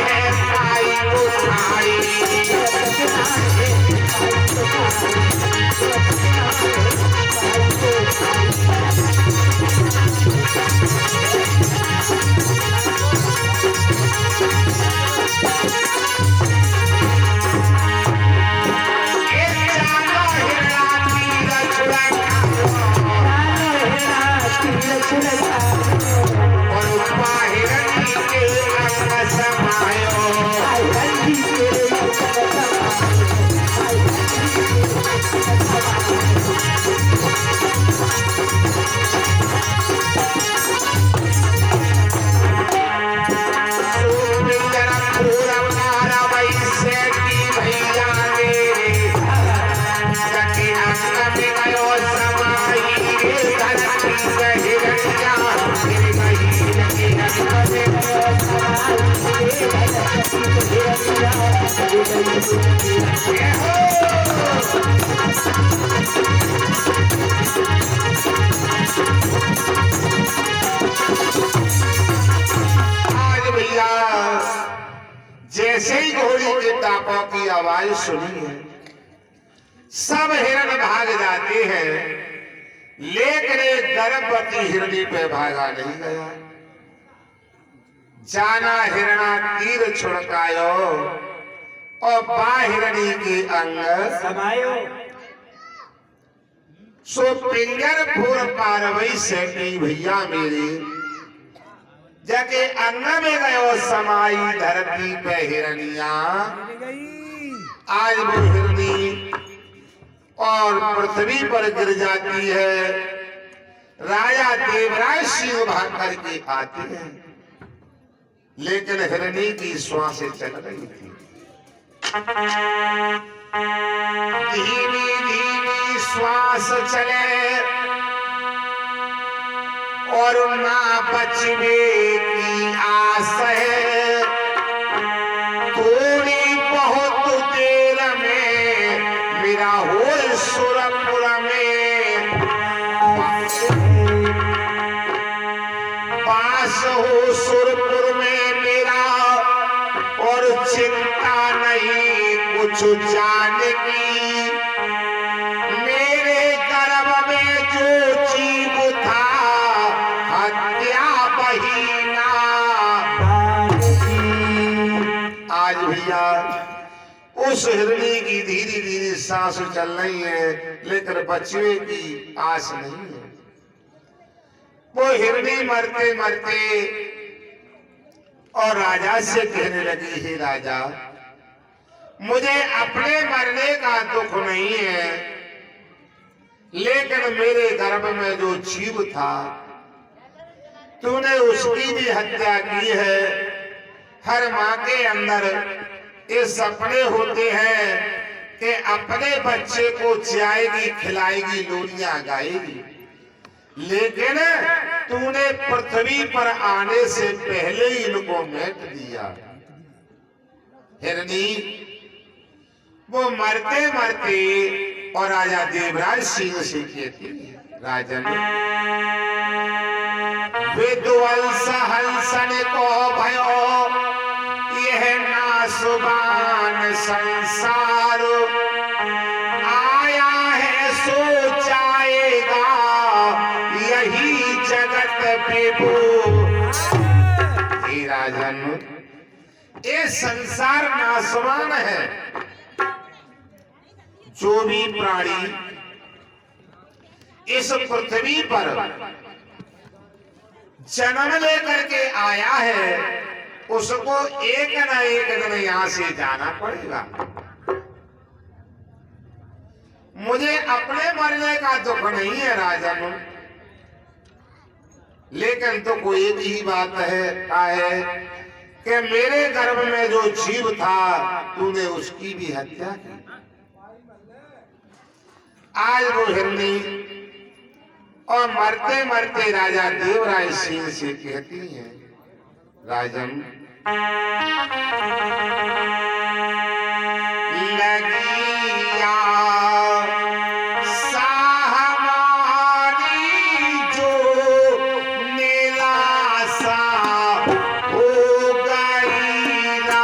है पाई उठाई जैसे ही घोड़ी के टापों की आवाज सुनी है सब हिरण भाग जाते हैं, लेकिन एक गर्भवती हिरणी पे भागा नहीं गया। जाना हिरणा तीर छुड़कायो और बा हिरणी के अंग समायो। सो पिंगर फूल पारवई से की भैया मेरी जाके अंग में गयो समाई धरती पे हिरनिया। आज वो हिरनी और पृथ्वी पर गिर जाती है। राजा देवराज सिंह भाग करके आते हैं, लेकिन हिरनी की श्वासें चल रही थी। धीमी धीमी श्वास चले और ना बचने की आस है। थोड़ी बहुत देर में मेरा हो सुरपुर में पास हो सुरपुर में मेरा, और चिंता नहीं कुछ जाने की। मेरे गर्भ में जो जीव था हत्या बहीना। आज भैया उस हिरणी की धीरे धीरे सांस चल रही है, लेकिन बचने की आस नहीं है। वो हिरणी मरते मरते और राजा से कहने लगी, हे राजा मुझे अपने मरने का दुख नहीं है, लेकिन मेरे गर्भ में जो जीव था तूने उसकी भी हत्या की है। हर माँ के अंदर ये सपने होते हैं कि अपने बच्चे को जियाएगी, खिलाएगी, लोरियां गाएगी, लेकिन तूने पृथ्वी पर आने से पहले ही इनको मिट दिया। हिरनी वो मरते मरते और राजा देवराज सिंह से कहती है, राजन विध्वंस हंसन को भयो यह नासुबान संसार। आया है सो जाएगा यही जगत विभू। हे राजन ये संसार नासवान है। जो भी प्राणी इस पृथ्वी पर जन्म लेकर के आया है उसको एक न एक दिन यहां से जाना पड़ेगा। मुझे अपने मरने का दुख नहीं है राजन, लेकिन तो कोई एक ही बात है कि मेरे गर्भ में जो जीव था तूने उसकी भी हत्या की। आज वो हिरनी और मरते मरते राजा देवराज सिंह से कहती है, राजन लगिया साहमारी जो निलासा हो गई ना।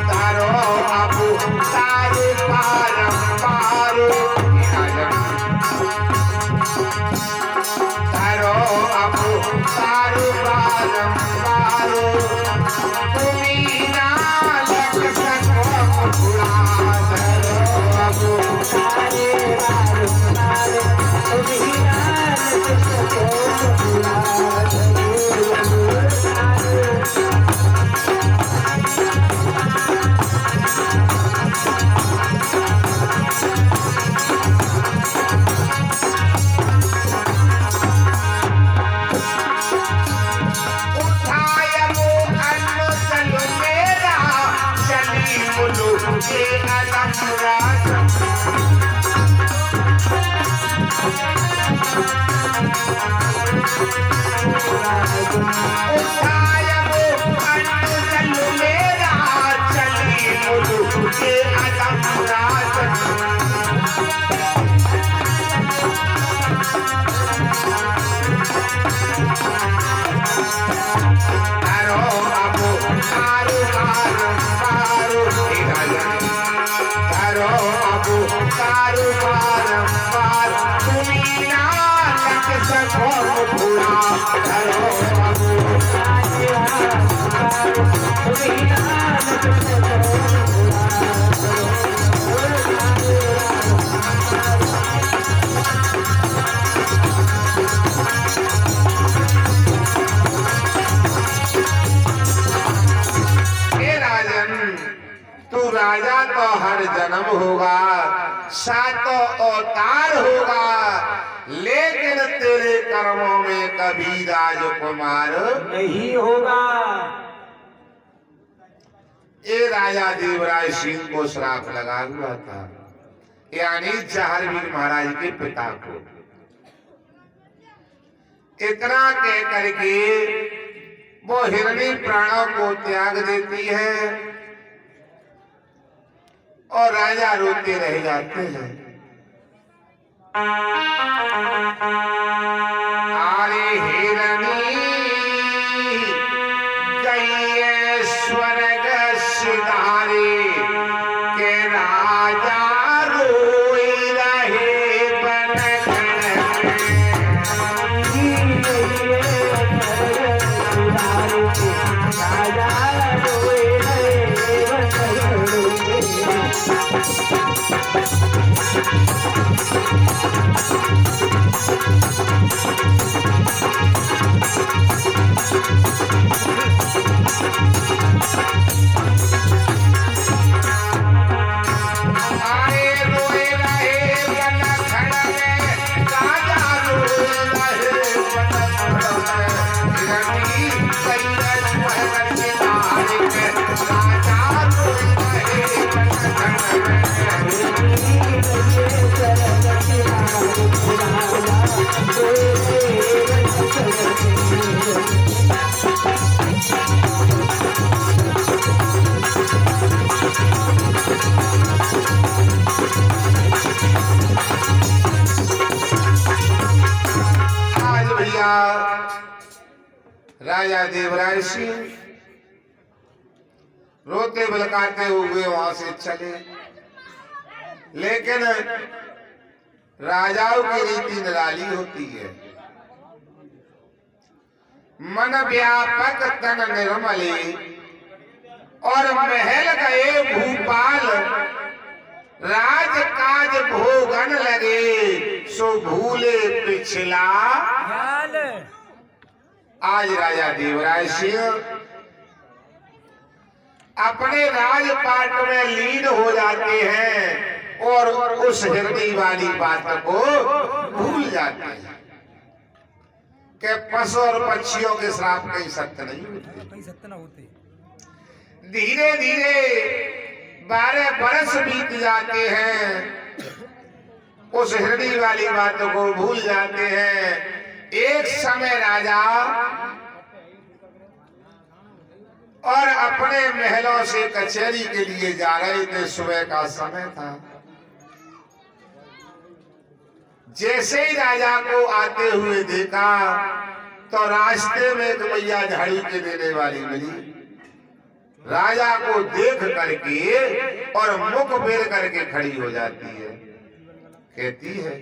तारो बाबू तारो पारम पारो तारो बाबू तारो पारम पारो तुम्ही ना लग सको बुला तारो बाबू तारे पारम पारो तुम्ही ना लग सको बुला राजा तो हर जन्म होगा, सातों अवतार होगा, लेकिन तेरे कर्मों में कभी राजकुमार नहीं होगा। ये राजा देवराय सिंह को श्राप लगा हुआ था, यानी जहारवीर महाराज के पिता को। इतना कह करके वो हिरणी प्राणों को त्याग देती है और राजा रोते रह जाते हैं। आरे हिरणी गई स्वर्ग सिधारे के राजा रोई रहे बन राजा देवराय सिंह रोते बिलखाते हुए वहां से चले, लेकिन राजाओं की रीति निराली होती है। मन व्यापक तन निर्मले और महल गए भूपाल, राज काज भोगन लगे सो भूले पिछला। आज राजा देवराय सिंह अपने राजपाट में लीन हो जाते हैं और उस हिरणी वाली बात को भूल जाते हैं कि पशु और पक्षियों के श्राप कहीं सत्य नहीं होते। धीरे धीरे 12 बरस बीत जाते हैं, उस हिरणी वाली बात को भूल जाते हैं। एक समय राजा और अपने महलों से कचहरी के लिए जा रहे थे। सुबह का समय था। जैसे ही राजा को आते हुए देखा तो रास्ते में एक मैया झाड़ी के देने वाली मिली। राजा को देख करके और मुख फेर करके खड़ी हो जाती है, कहती है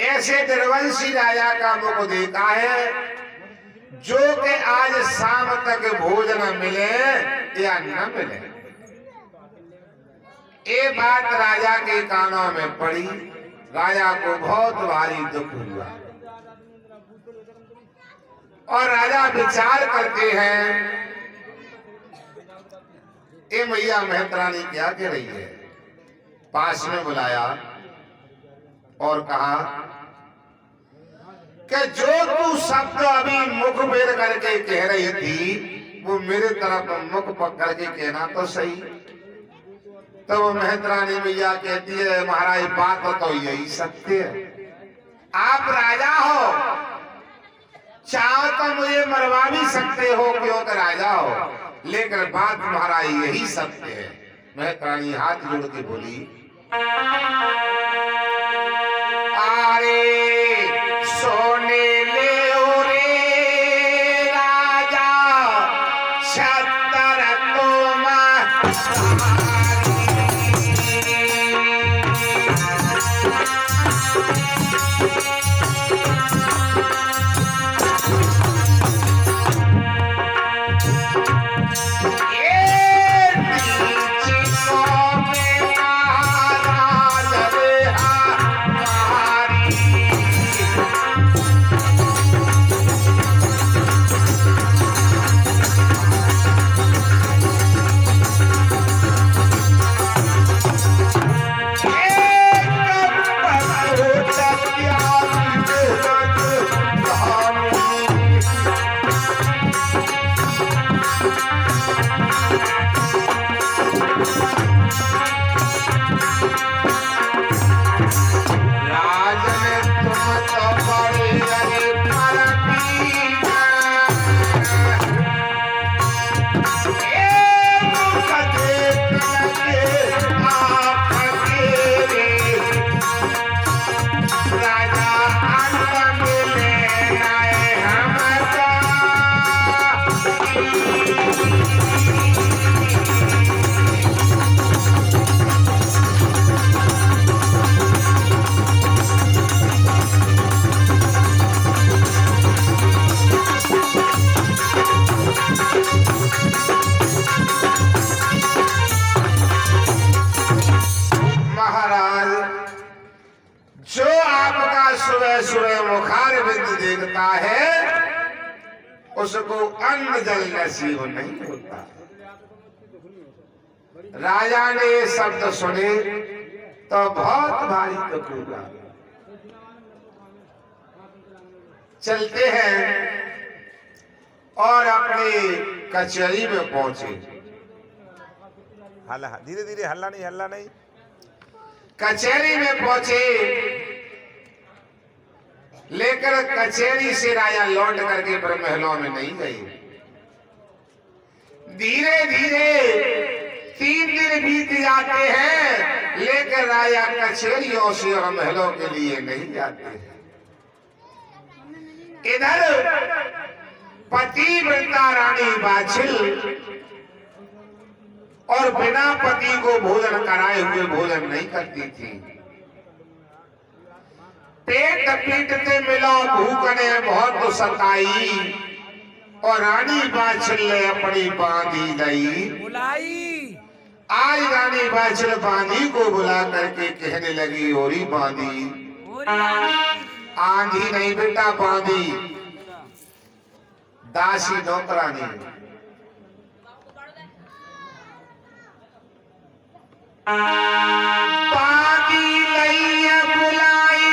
ऐसे निर्वंशी राजा का मुख देखा है जो कि आज शाम तक भोजन मिले या न मिले। ये बात राजा के कानों में पड़ी, राजा को बहुत भारी दुख हुआ और राजा विचार करते हैं ये मैया मेहतरानी क्या कह रही है। पास में बुलाया और कहा कि जो तू शब्द अभी मुख फेर करके कह रही थी वो मेरे तरफ मुख पकड़ के कहना तो सही। तो वो मेहतरानी मैया कहती है महाराज बात तो यही सत्य है, आप राजा हो, चाहो तो मुझे मरवा भी सकते हो क्योंकि राजा हो, लेकिन बात महाराज यही सत्य है। मेहतरानी हाथ जोड़ के बोली अरे सोने ले रे राजा छतर देखता है उसको अन्न जल नसीब नहीं होता। राजा ने ये शब्द सुने तो बहुत भारी दुख हुआ। चलते हैं और अपने कचहरी में पहुंचे। हल्ला धीरे धीरे, हल्ला नहीं। कचहरी में पहुंचे, लेकर कचहरी से राजा लौट करके महलों में नहीं गए। धीरे धीरे 3 दिन बीत जाते हैं, लेकर राजा कचहरियों से और महलों के लिए नहीं जाते हैं। इधर पतिव्रता रानी बाछिल और बिना पति को भोजन कराए हुए भोजन नहीं करती थी। पेट पीटते मिलो भूख ने बहुत सताई और रानी बाछिल ने अपनी बांधी लई बुलाई। आज रानी बाछिल बांधी को बुला करके कहने लगी ओरी बांधी, आंधी नहीं बेटा बांधी, दासी नौकरानी। बांधी लई बुलाई,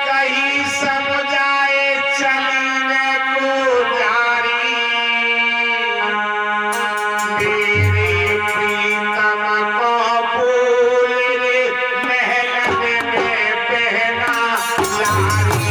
कहीं समझाए चलने को जारी। मेरे प्रीतम को फूल महल में पहना लारी।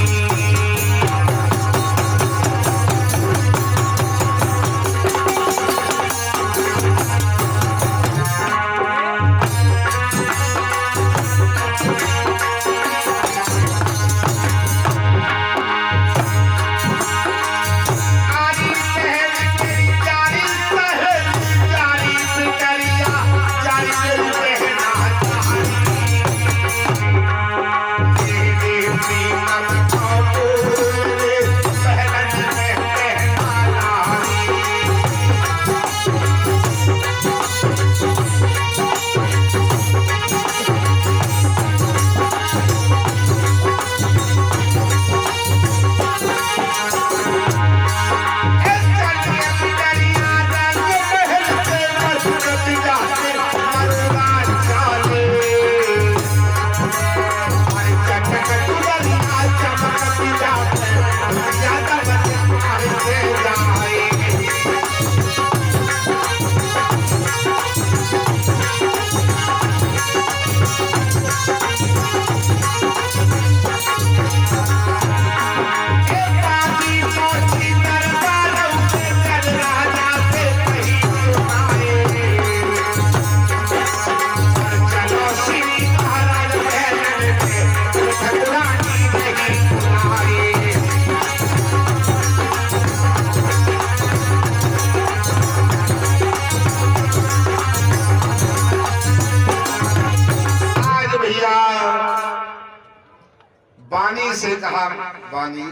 बानी से कहा, बानी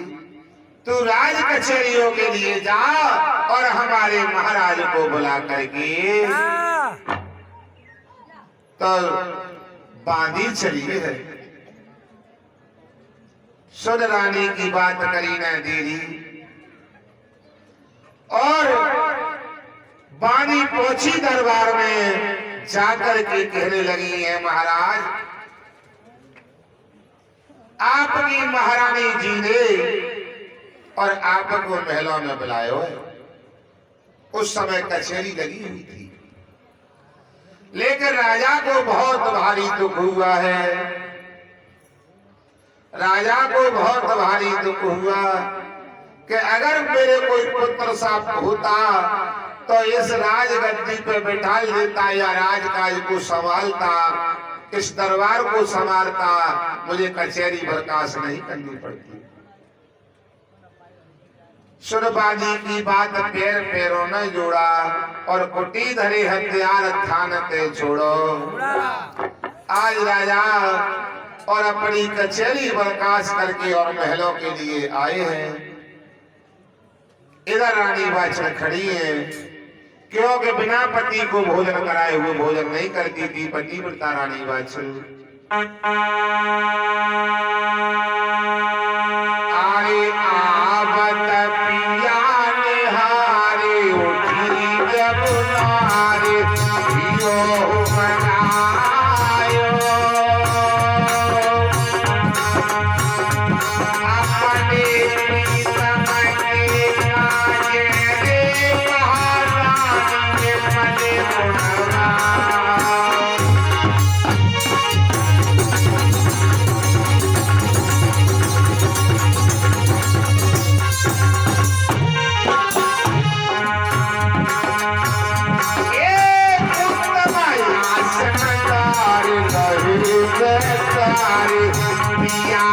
तू राज कचहरियों के लिए जा और हमारे महाराज को बुला करके। तो बानी चली है। सुन रानी की बात करी न देरी और बानी पहुंची दरबार में, जाकर के कहने लगी है, महाराज आपकी महारानी जी ने और आपको महलों में बुलायो है। उस समय कचहरी लगी हुई थी, लेकिन राजा को बहुत भारी दुख हुआ है। राजा को बहुत भारी दुख हुआ कि अगर मेरे कोई पुत्र सा होता तो इस राजगद्दी पे बिठा देता या राजकाज को संभालता, इस दरबार को संभालता, मुझे कचहरी बर्खास्त नहीं करनी पड़ती। सुनबाजी की बात पैर पैरों ने जोड़ा और कुटी धरे हथियार थान ते छोड़ो। आज राजा और अपनी कचहरी बर्खास्त करके और महलों के लिए आए हैं। इधर रानी बाछड़ खड़ी है, क्योंकि बिना पति को भोजन कराए हुए भोजन नहीं करती थी पतिव्रता रानी बाछड़। आए आवत पिया निहारे, उठी जब नारे, पियो बनायो। अपने प्रीतम के काजे रे, महारानी ने मने गुणगान। पिया